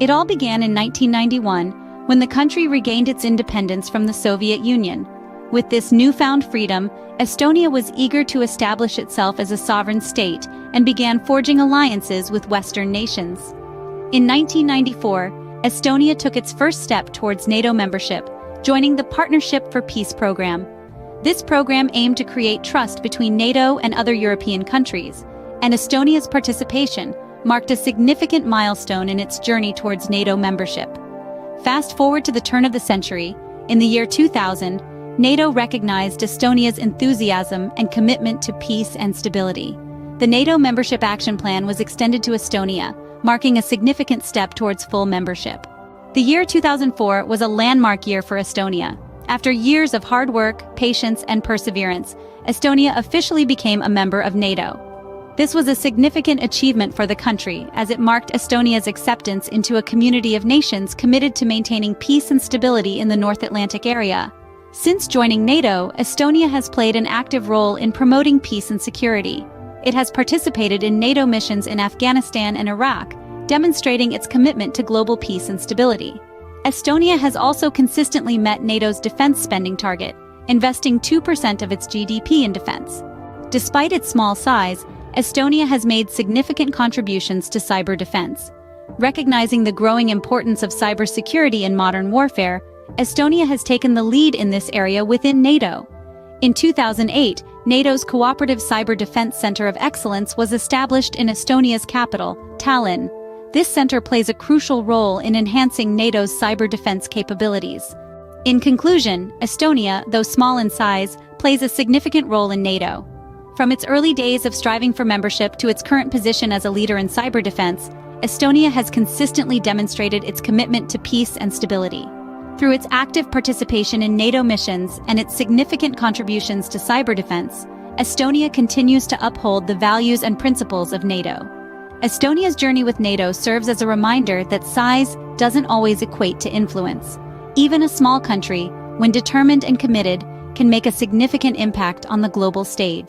It all began in 1991, when the country regained its independence from the Soviet Union. With this newfound freedom, Estonia was eager to establish itself as a sovereign state and began forging alliances with Western nations. In 1994, Estonia took its first step towards NATO membership, joining the Partnership for Peace program. This program aimed to create trust between NATO and other European countries, and Estonia's participation marked a significant milestone in its journey towards NATO membership. Fast forward to the turn of the century, in the year 2000, NATO recognized Estonia's enthusiasm and commitment to peace and stability. The NATO Membership Action Plan was extended to Estonia, marking a significant step towards full membership. The year 2004 was a landmark year for Estonia. After years of hard work, patience, and perseverance, Estonia officially became a member of NATO. This was a significant achievement for the country, as it marked Estonia's acceptance into a community of nations committed to maintaining peace and stability in the North Atlantic area. Since joining NATO, Estonia has played an active role in promoting peace and security. It has participated in NATO missions in Afghanistan and Iraq, demonstrating its commitment to global peace and stability. Estonia has also consistently met NATO's defense spending target, investing 2% of its GDP in defense. Despite its small size, Estonia has made significant contributions to cyber defense. Recognizing the growing importance of cybersecurity in modern warfare, Estonia has taken the lead in this area within NATO. In 2008, NATO's Cooperative Cyber Defense Center of Excellence was established in Estonia's capital, Tallinn. This center plays a crucial role in enhancing NATO's cyber defense capabilities. In conclusion, Estonia, though small in size, plays a significant role in NATO. From its early days of striving for membership to its current position as a leader in cyber defense, Estonia has consistently demonstrated its commitment to peace and stability. Through its active participation in NATO missions and its significant contributions to cyber defense, Estonia continues to uphold the values and principles of NATO. Estonia's journey with NATO serves as a reminder that size doesn't always equate to influence. Even a small country, when determined and committed, can make a significant impact on the global stage.